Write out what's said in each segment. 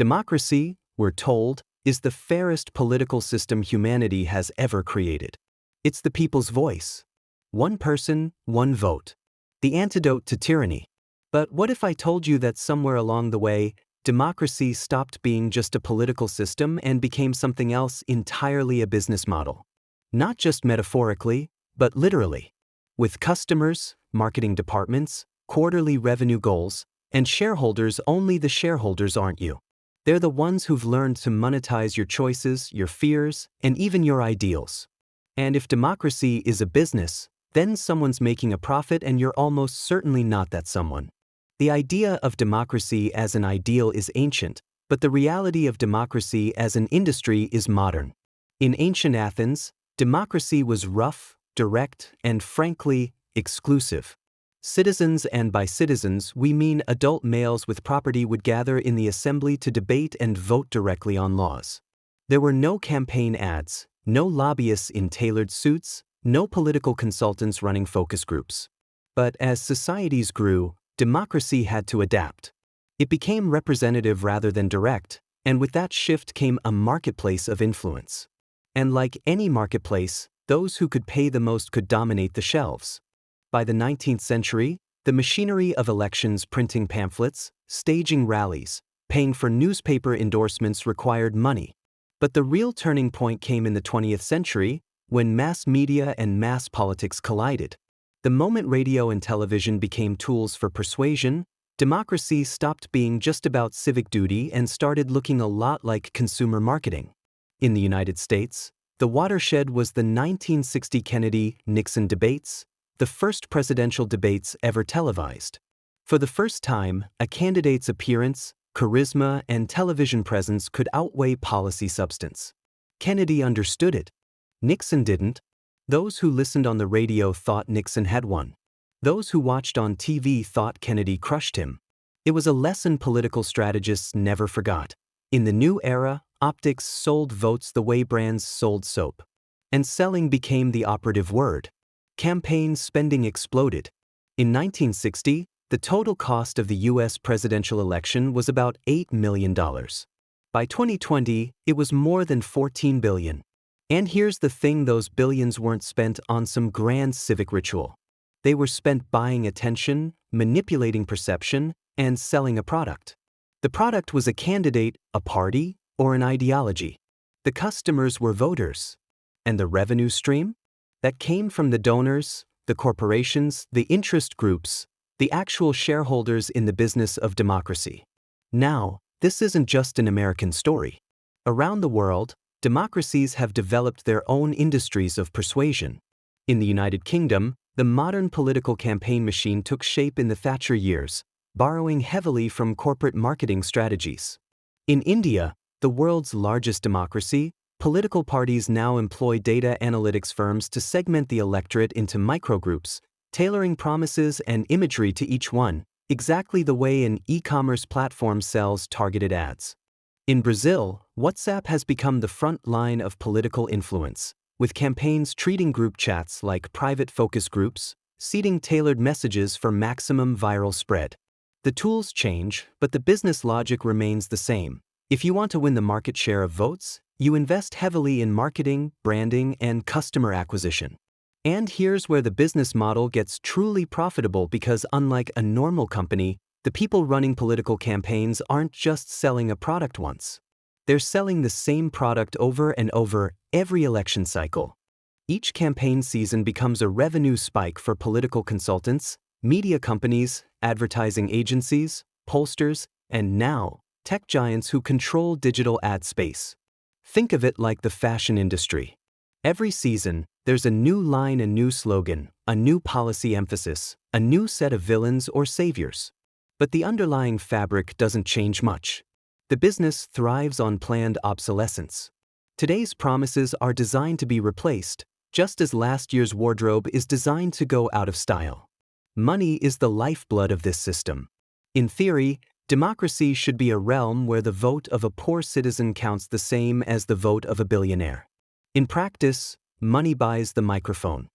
Democracy, we're told, is the fairest political system humanity has ever created. It's the people's voice. One person, one vote. The antidote to tyranny. But what if I told you that somewhere along the way, democracy stopped being just a political system and became something else entirely, a business model? Not just metaphorically, but literally. With customers, marketing departments, quarterly revenue goals, and shareholders. Only the shareholders, aren't you? They're the ones who've learned to monetize your choices, your fears, and even your ideals. And if democracy is a business, then someone's making a profit, and you're almost certainly not that someone. The idea of democracy as an ideal is ancient, but the reality of democracy as an industry is modern. In ancient Athens, democracy was rough, direct, and frankly, exclusive. Citizens, and by citizens we mean adult males with property, would gather in the assembly to debate and vote directly on laws. There were no campaign ads, no lobbyists in tailored suits, no political consultants running focus groups. But as societies grew, democracy had to adapt. It became representative rather than direct, and with that shift came a marketplace of influence. And like any marketplace, those who could pay the most could dominate the shelves. By the 19th century, the machinery of elections, printing pamphlets, staging rallies, paying for newspaper endorsements required money. But the real turning point came in the 20th century, when mass media and mass politics collided. The moment radio and television became tools for persuasion, democracy stopped being just about civic duty and started looking a lot like consumer marketing. In the United States, the watershed was the 1960 Kennedy-Nixon debates, the first presidential debates ever televised. For the first time, a candidate's appearance, charisma, and television presence could outweigh policy substance. Kennedy understood it. Nixon didn't. Those who listened on the radio thought Nixon had won. Those who watched on TV thought Kennedy crushed him. It was a lesson political strategists never forgot. In the new era, optics sold votes the way brands sold soap. And selling became the operative word. Campaign spending exploded. In 1960, the total cost of the U.S. presidential election was about $8 million. By 2020, it was more than $14 billion. And here's the thing, those billions weren't spent on some grand civic ritual. They were spent buying attention, manipulating perception, and selling a product. The product was a candidate, a party, or an ideology. The customers were voters. And the revenue stream? That came from the donors, the corporations, the interest groups, the actual shareholders in the business of democracy. Now, this isn't just an American story. Around the world, democracies have developed their own industries of persuasion. In the United Kingdom, the modern political campaign machine took shape in the Thatcher years, borrowing heavily from corporate marketing strategies. In India, the world's largest democracy, political parties now employ data analytics firms to segment the electorate into microgroups, tailoring promises and imagery to each one, exactly the way an e-commerce platform sells targeted ads. In Brazil, WhatsApp has become the front line of political influence, with campaigns treating group chats like private focus groups, seeding tailored messages for maximum viral spread. The tools change, but the business logic remains the same. If you want to win the market share of votes, you invest heavily in marketing, branding, and customer acquisition. And here's where the business model gets truly profitable, because unlike a normal company, the people running political campaigns aren't just selling a product once. They're selling the same product over and over every election cycle. Each campaign season becomes a revenue spike for political consultants, media companies, advertising agencies, pollsters, and now, tech giants who control digital ad space. Think of it like the fashion industry. Every season, there's a new line, a new slogan, a new policy emphasis, a new set of villains or saviors. But the underlying fabric doesn't change much. The business thrives on planned obsolescence. Today's promises are designed to be replaced, just as last year's wardrobe is designed to go out of style. Money is the lifeblood of this system. In theory, democracy should be a realm where the vote of a poor citizen counts the same as the vote of a billionaire. In practice, money buys the microphone.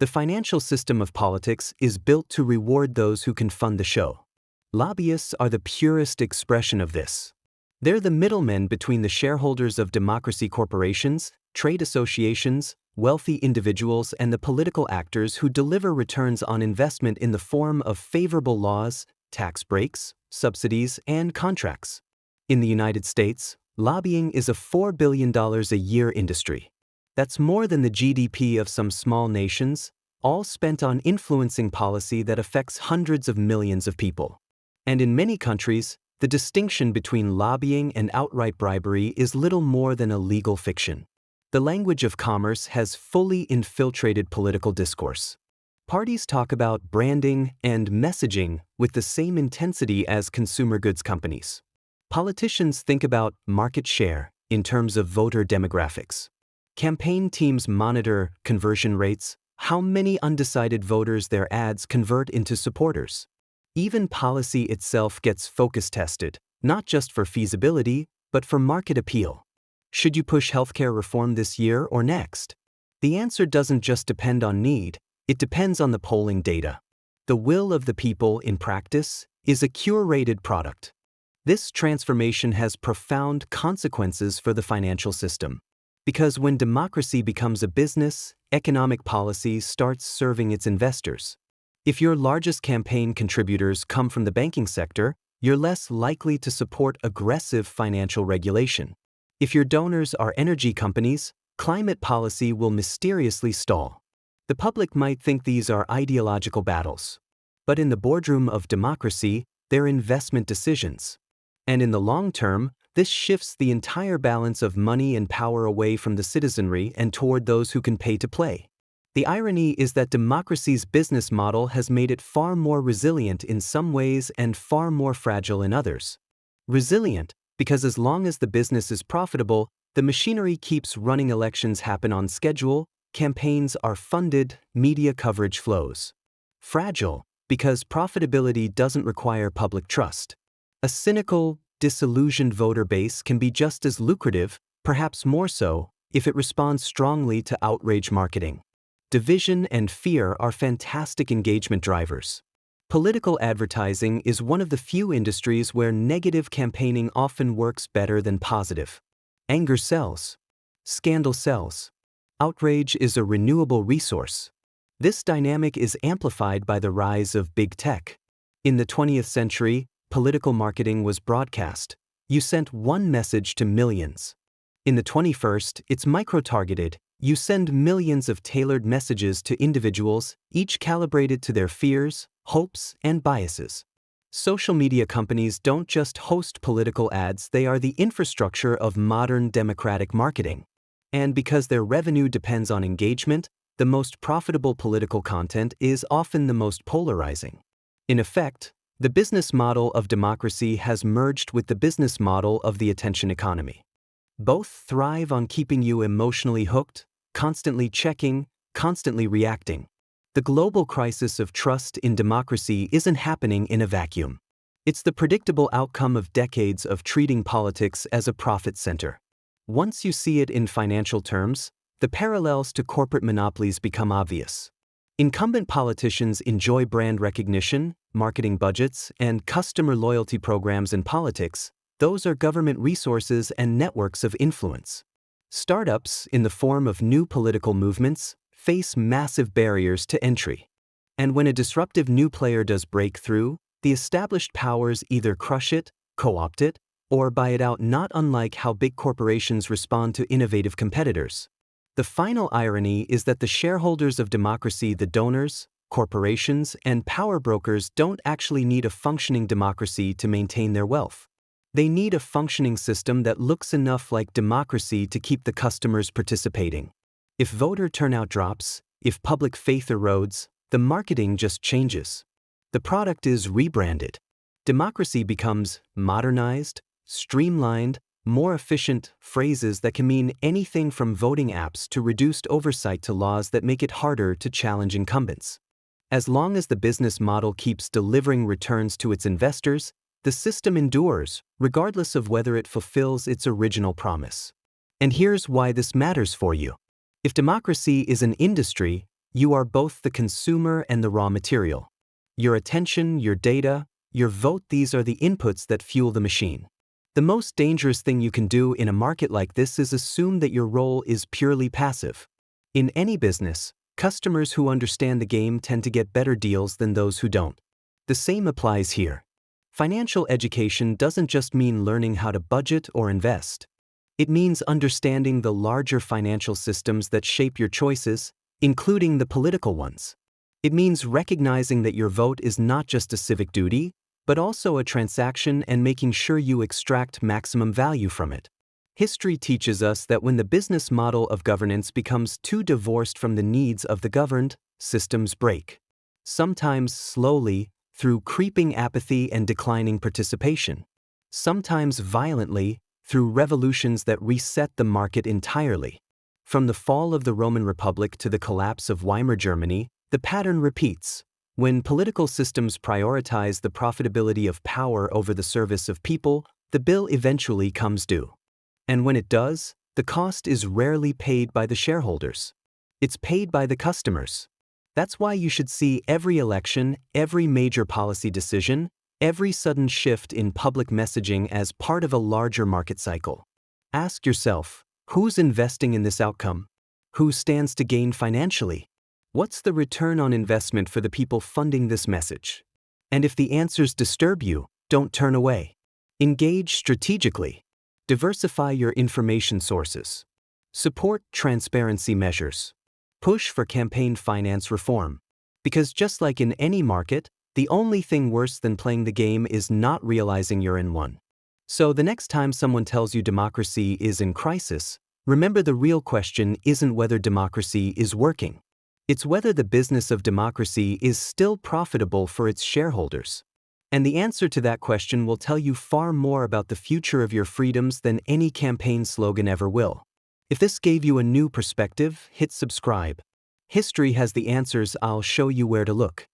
The financial system of politics is built to reward those who can fund the show. Lobbyists are the purest expression of this. They're the middlemen between the shareholders of democracy corporations, trade associations, wealthy individuals, and the political actors who deliver returns on investment in the form of favorable laws, tax breaks, subsidies, and contracts. In the United States, lobbying is a $4 billion a year industry. That's more than the GDP of some small nations, all spent on influencing policy that affects hundreds of millions of people. And in many countries, the distinction between lobbying and outright bribery is little more than a legal fiction. The language of commerce has fully infiltrated political discourse. Parties talk about branding and messaging with the same intensity as consumer goods companies. Politicians think about market share in terms of voter demographics. Campaign teams monitor conversion rates, how many undecided voters their ads convert into supporters. Even policy itself gets focus tested, not just for feasibility, but for market appeal. Should you push healthcare reform this year or next? The answer doesn't just depend on need, it depends on the polling data. The will of the people in practice is a curated product. This transformation has profound consequences for the financial system. Because when democracy becomes a business, economic policy starts serving its investors. If your largest campaign contributors come from the banking sector, you're less likely to support aggressive financial regulation. If your donors are energy companies, climate policy will mysteriously stall. The public might think these are ideological battles. But in the boardroom of democracy, they're investment decisions. And in the long term, this shifts the entire balance of money and power away from the citizenry and toward those who can pay to play. The irony is that democracy's business model has made it far more resilient in some ways and far more fragile in others. Resilient, because as long as the business is profitable, the machinery keeps running, elections happen on schedule, campaigns are funded, media coverage flows. Fragile, because profitability doesn't require public trust. A cynical, disillusioned voter base can be just as lucrative, perhaps more so, if it responds strongly to outrage marketing. Division and fear are fantastic engagement drivers. Political advertising is one of the few industries where negative campaigning often works better than positive. Anger sells. Scandal sells. Outrage is a renewable resource. This dynamic is amplified by the rise of big tech. In the 20th century, political marketing was broadcast. You sent one message to millions. In the 21st, it's micro-targeted. You send millions of tailored messages to individuals, each calibrated to their fears, hopes, and biases. Social media companies don't just host political ads, they are the infrastructure of modern democratic marketing. And because their revenue depends on engagement, the most profitable political content is often the most polarizing. In effect, the business model of democracy has merged with the business model of the attention economy. Both thrive on keeping you emotionally hooked, constantly checking, constantly reacting. The global crisis of trust in democracy isn't happening in a vacuum. It's the predictable outcome of decades of treating politics as a profit center. Once you see it in financial terms, the parallels to corporate monopolies become obvious. Incumbent politicians enjoy brand recognition, marketing budgets, and customer loyalty programs in politics. Those are government resources and networks of influence. Startups, in the form of new political movements, face massive barriers to entry. And when a disruptive new player does break through, the established powers either crush it, co-opt it, or buy it out, not unlike how big corporations respond to innovative competitors. The final irony is that the shareholders of democracy, the donors, corporations, and power brokers, don't actually need a functioning democracy to maintain their wealth. They need a functioning system that looks enough like democracy to keep the customers participating. If voter turnout drops, if public faith erodes, the marketing just changes. The product is rebranded. Democracy becomes modernized, streamlined, more efficient, phrases that can mean anything from voting apps to reduced oversight to laws that make it harder to challenge incumbents. As long as the business model keeps delivering returns to its investors, the system endures, regardless of whether it fulfills its original promise. And here's why this matters for you. If democracy is an industry, you are both the consumer and the raw material. Your attention, your data, your vote, these are the inputs that fuel the machine. The most dangerous thing you can do in a market like this is assume that your role is purely passive. In any business, customers who understand the game tend to get better deals than those who don't. The same applies here. Financial education doesn't just mean learning how to budget or invest. It means understanding the larger financial systems that shape your choices, including the political ones. It means recognizing that your vote is not just a civic duty, but also a transaction and making sure you extract maximum value from it. History teaches us that when the business model of governance becomes too divorced from the needs of the governed, systems break. Sometimes slowly, through creeping apathy and declining participation. Sometimes violently, through revolutions that reset the market entirely. From the fall of the Roman Republic to the collapse of Weimar Germany, the pattern repeats. When political systems prioritize the profitability of power over the service of people, the bill eventually comes due. And when it does, the cost is rarely paid by the shareholders. It's paid by the customers. That's why you should see every election, every major policy decision, every sudden shift in public messaging as part of a larger market cycle. Ask yourself, who's investing in this outcome? Who stands to gain financially? What's the return on investment for the people funding this message? And if the answers disturb you, don't turn away. Engage strategically. Diversify your information sources. Support transparency measures. Push for campaign finance reform. Because just like in any market, the only thing worse than playing the game is not realizing you're in one. So the next time someone tells you democracy is in crisis, remember the real question isn't whether democracy is working. It's whether the business of democracy is still profitable for its shareholders. And the answer to that question will tell you far more about the future of your freedoms than any campaign slogan ever will. If this gave you a new perspective, hit subscribe. History has the answers, I'll show you where to look.